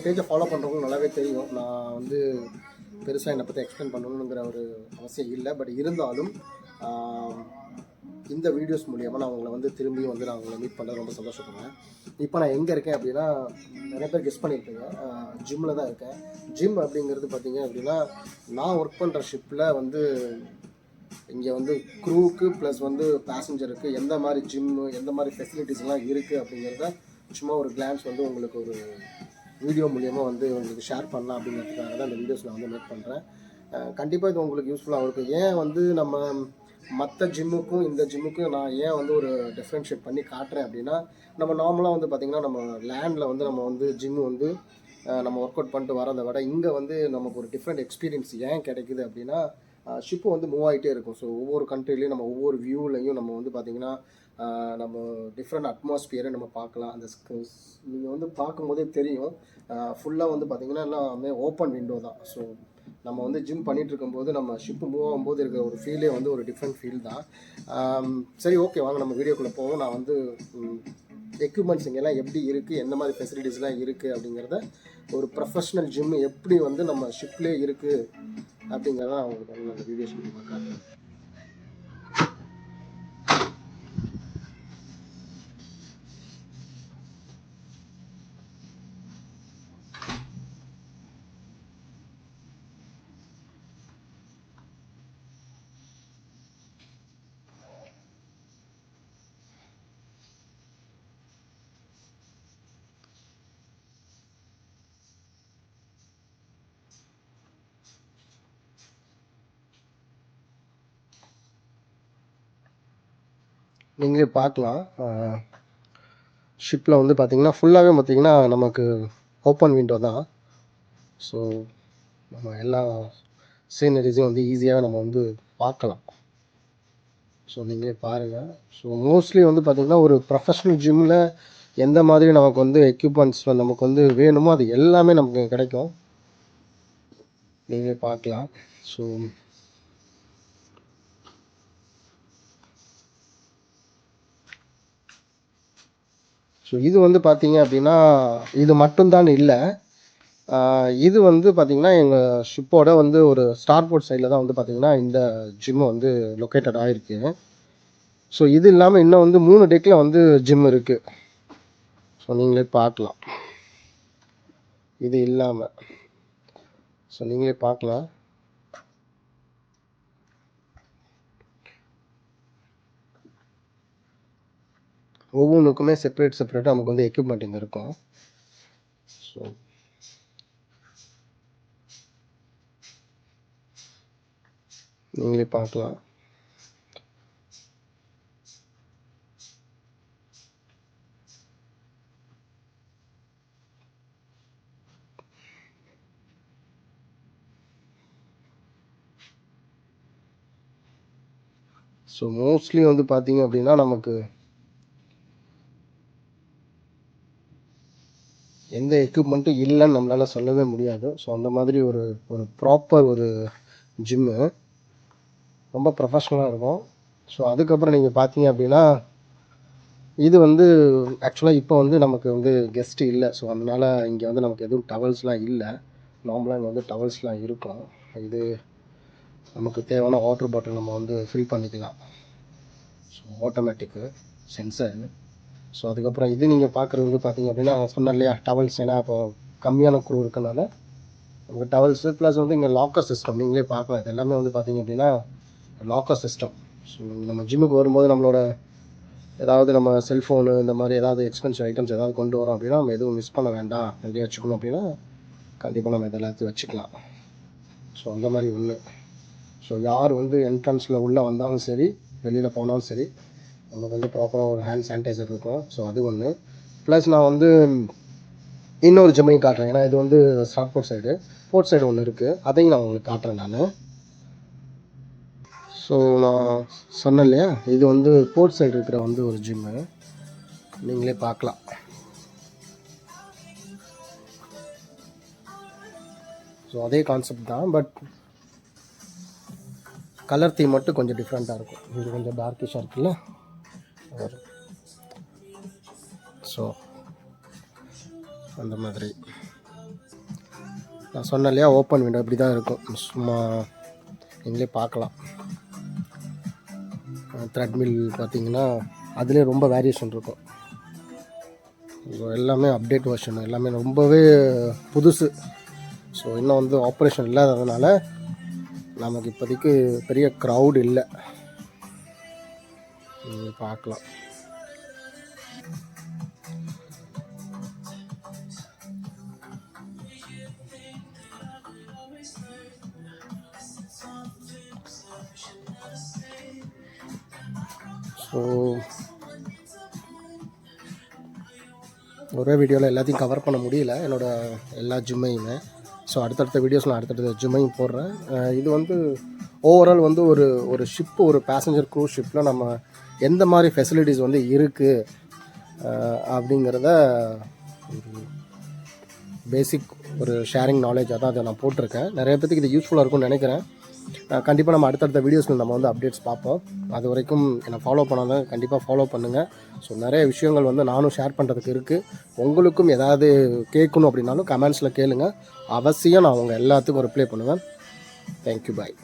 பேஜை ஃபாலோ பண்ணுறவங்களுக்கு நல்லாவே தெரியும். நான் வந்து பெருசாக என்னை பற்றி எக்ஸ்பிளைன் பண்ணணுங்கிற ஒரு அவசியம் இல்லை. பட் இருந்தாலும் இந்த வீடியோஸ் மூலியமாக நான் உங்களை வந்து திரும்பியும் வந்து நான் உங்களை மீட் பண்ண ரொம்ப சந்தோஷப்படுறேன். இப்போ நான் எங்கே இருக்கேன் அப்படின்னா, நிறைய பேர் கெஸ் பண்ணியிருப்பீங்க, ஜிம்மில் தான் இருக்கேன். ஜிம் அப்படிங்கிறது பார்த்தீங்க அப்படின்னா, நான் ஒர்க் பண்ணுற ஷிப்பில் வந்து இங்கே வந்து க்ரூவுக்கு ப்ளஸ் வந்து பேசஞ்சருக்கு எந்த மாதிரி ஜிம்மு, எந்த மாதிரி ஃபெசிலிட்டிஸ்லாம் இருக்குது அப்படிங்கிறத சும்மா ஒரு கிளான்ஸ் வந்து உங்களுக்கு ஒரு வீடியோ மூலியமாக வந்து உங்களுக்கு ஷேர் பண்ணலாம் அப்படிங்கிறதுக்காக தான் இந்த வீடியோஸ் நான் வந்து மேக் பண்ணுறேன். கண்டிப்பாக இது உங்களுக்கு யூஸ்ஃபுல்லாக இருக்கும். ஏன் வந்து நம்ம மற்ற ஜிம்முக்கும் இந்த ஜிம்முக்கும் நான் ஏன் வந்து ஒரு டிஃப்ரென்ஷியேட் பண்ணி காட்டுறேன் அப்படின்னா, நம்ம நார்மலாக வந்து பார்த்திங்கன்னா நம்ம லேண்டில் வந்து நம்ம வந்து ஜிம்மு வந்து நம்ம ஒர்க் அவுட் பண்ணிட்டு வரதை விட இங்கே வந்து நமக்கு ஒரு டிஃப்ரெண்ட் எக்ஸ்பீரியன்ஸ் ஏன் கிடைக்குது அப்படின்னா, ஷிப்பு வந்து மூவ் ஆகிட்டே இருக்கும். ஸோ ஒவ்வொரு கண்ட்ரிலையும் நம்ம ஒவ்வொரு வியூலையும் நம்ம வந்து பார்த்திங்கன்னா நம்ம டிஃப்ரெண்ட் அட்மாஸ்பியரை நம்ம பார்க்கலாம். அந்த நீங்கள் வந்து பார்க்கும்போதே தெரியும், ஃபுல்லாக வந்து பார்த்திங்கன்னா எல்லாமே ஓப்பன் விண்டோ தான். ஸோ நம்ம வந்து ஜிம் பண்ணிகிட்டு இருக்கும்போது நம்ம ஷிப்பு மூவ் ஆகும்போது இருக்கிற ஒரு ஃபீலே வந்து ஒரு டிஃப்ரெண்ட் ஃபீல் தான். சரி, ஓகே, வாங்க நம்ம வீடியோக்குள்ளே போவோம். நான் வந்து எக்யூப்மெண்ட்ஸ் இங்கெல்லாம் எப்படி இருக்குது, எந்த மாதிரி ஃபெசிலிட்டிஸ்லாம் இருக்குது அப்படிங்கிறத, ஒரு ப்ரொஃபஷ்னல் ஜிம்மு எப்படி வந்து நம்ம ஷிப்லேயே இருக்குது அப்படிங்கிறத நான் உங்களுக்கு வந்து அந்த வீடியோஸ் பண்ணி பார்க்குறேன். நீங்களே பார்க்கலாம், ஷிப்பில் வந்து பார்த்திங்கன்னா ஃபுல்லாகவே பார்த்திங்கன்னா நமக்கு ஓப்பன் விண்டோ தான். ஸோ நம்ம எல்லா சீனரிஸும் வந்து ஈஸியாக நம்ம வந்து பார்க்கலாம். ஸோ நீங்களே பாருங்கள். ஸோ மோஸ்ட்லி வந்து பார்த்திங்கன்னா ஒரு ப்ரொஃபஷ்னல் ஜிம்மில் எந்த மாதிரி நமக்கு வந்து எக்யூப்மெண்ட்ஸ் நமக்கு வந்து வேணுமோ அது எல்லாமே நமக்கு கிடைக்கும். நீங்களே பார்க்கலாம். ஸோ இது வந்து பார்த்திங்க அப்படின்னா இது மட்டும்தான் இல்லை, இது வந்து பார்த்திங்கன்னா எங்கள் ஷிப்போட வந்து ஒரு ஸ்டார்போர்ட் சைடில் தான் வந்து பார்த்திங்கன்னா இந்த ஜிம்மு வந்து லொக்கேட்டட் ஆகிருக்கு. ஸோ இது இல்லாமல் இன்னும் வந்து 3 டெக்கில் வந்து ஜிம் இருக்குது. ஸோ நீங்களே பார்க்கலாம், இது இல்லாமல். ஸோ நீங்களே பார்க்கலாம். ஒவ்வொன்றுக்குமே செப்பரேட்டாக நமக்கு வந்து எக்யூப்மெண்ட் இங்கே இருக்கும். ஸோ நீங்களே பார்க்கலாம். ஸோ மோஸ்ட்லி வந்து பார்த்திங்க அப்படின்னா நமக்கு எந்த எக்யூப்மெண்ட்டும் இல்லைன்னு நம்மளால் சொல்லவே முடியாது. ஸோ அந்த மாதிரி ஒரு ப்ராப்பர் ஒரு ஜிம்மு, ரொம்ப ப்ரொஃபஷ்னலாக இருக்கும். ஸோ அதுக்கப்புறம் நீங்கள் பார்த்தீங்க அப்படின்னா இது வந்து ஆக்சுவலாக இப்போ வந்து நமக்கு வந்து கெஸ்ட்டு இல்லை. ஸோ அதனால் இங்கே வந்து நமக்கு எதுவும் டவல்ஸ்லாம் இல்லை. நார்மலாக இங்கே வந்து டவல்ஸ்லாம் இருக்கும். இது நமக்கு தேவையான வாட்டர் பாட்டில் நம்ம வந்து ஃபில் பண்ணிக்கலாம். So automatic sensor. ஸோ அதுக்கப்புறம் இது நீங்கள் பார்க்குறது வந்து பார்த்திங்க அப்படின்னா சொன்னேன் இல்லையா டவல்ஸ், ஏன்னா இப்போ கம்மியான குரூ இருக்கனால நமக்கு டவல்ஸு ப்ளஸ் வந்து இங்கே லாக்கர் சிஸ்டம் நீங்களே பார்க்கலாம். இது எல்லாமே வந்து பார்த்திங்க அப்படின்னா லாக்கர் சிஸ்டம். ஸோ நம்ம ஜிம்முக்கு வரும்போது நம்மளோட ஏதாவது நம்ம செல்ஃபோனு இந்த மாதிரி ஏதாவது எக்ஸ்பென்சிவ் ஐட்டம்ஸ் ஏதாவது கொண்டு வரோம் அப்படின்னா நம்ம எதுவும் மிஸ் பண்ண வேண்டாம், ரெடியாக வச்சுக்கணும் அப்படின்னா கண்டிப்பாக நம்ம இதெல்லாத்தையும் வச்சுக்கலாம். ஸோ அந்த மாதிரி ஒன்று. ஸோ யார் வந்து என்ட்ரன்ஸில் உள்ளே வந்தாலும் சரி, வெளியில் போனாலும் சரி, நமக்கு வந்து ப்ராப்பராக ஒரு ஹேண்ட் சானிடைசர் இருக்கும். ஸோ அது ஒன்று. ப்ளஸ் நான் வந்து இன்னொரு ஜிம்மையும் காட்டுறேன், ஏன்னா இது வந்து ஸ்டார்போர்ட் சைடு, போர்ட் சைடு ஒன்று இருக்குது, அதையும் நான் உங்களுக்கு காட்டுறேன் நான். ஸோ நான் சொன்னேன் இல்லையா, இது வந்து போர்ட் சைடு இருக்கிற வந்து ஒரு ஜிம்மு, நீங்களே பார்க்கலாம். ஸோ அதே கான்செப்ட் தான், பட் கலர் தீம் மட்டும் கொஞ்சம் டிஃப்ரெண்ட்டாக இருக்கும். இது கொஞ்சம் டார்க்கிஷாக இருக்குல்ல. ஸோ அந்த மாதிரி நான் சொன்னேன் இல்லையா, ஓப்பன் விண்டோ இப்படி தான் இருக்கும். சும்மா நீங்களே பார்க்கலாம். த்ரெட்மில் பார்த்தீங்கன்னா அதுலேயே ரொம்ப வேரியேஷன் இருக்கும். எல்லாமே அப்டேட் வெர்ஷன், எல்லாமே ரொம்பவே புதுசு. ஸோ இன்னும் வந்து ஆப்ரேஷன் இல்லாததுனால நமக்கு இப்போதைக்கு பெரிய க்ரௌட் இல்லை. பார்க்கலாம். ஸோ ஒரே வீடியோவில் எல்லாத்தையும் கவர் பண்ண முடியல என்னோடய எல்லா ஜிம்மையுமே. ஸோ அடுத்தடுத்த வீடியோஸ் நான் அடுத்தடுத்த ஜிம்மையும் போடுறேன். இது வந்து ஓவரால் வந்து ஒரு ஷிப்பு, ஒரு பேசஞ்சர் க்ரூஸ் ஷிப்பில் நம்ம எந்த மாதிரி ஃபெசிலிட்டிஸ் வந்து இருக்குது அப்படிங்கிறத ஒரு பேசிக் ஒரு ஷேரிங் நாலேஜாக தான் அதை நான் போட்டிருக்கேன். நிறைய பேருக்கு இது யூஸ்ஃபுல்லாக இருக்கும்னு நினைக்கிறேன். கண்டிப்பாக நம்ம அடுத்தடுத்த வீடியோஸில் நம்ம வந்து அப்டேட்ஸ் பார்ப்போம். அது வரைக்கும் என்னை ஃபாலோ பண்ணாதான் கண்டிப்பாக ஃபாலோ பண்ணுங்கள். ஸோ நிறைய விஷயங்கள் வந்து நானும் ஷேர் பண்ணுறதுக்கு இருக்குது. உங்களுக்கும் ஏதாவது கேட்கணும் அப்படின்னாலும் கமெண்ட்ஸில் கேளுங்கள். அவசியம் நான் உங்கள் எல்லாத்துக்கும் ரிப்ளை பண்ணுவேன். தேங்க்யூ, பாய்.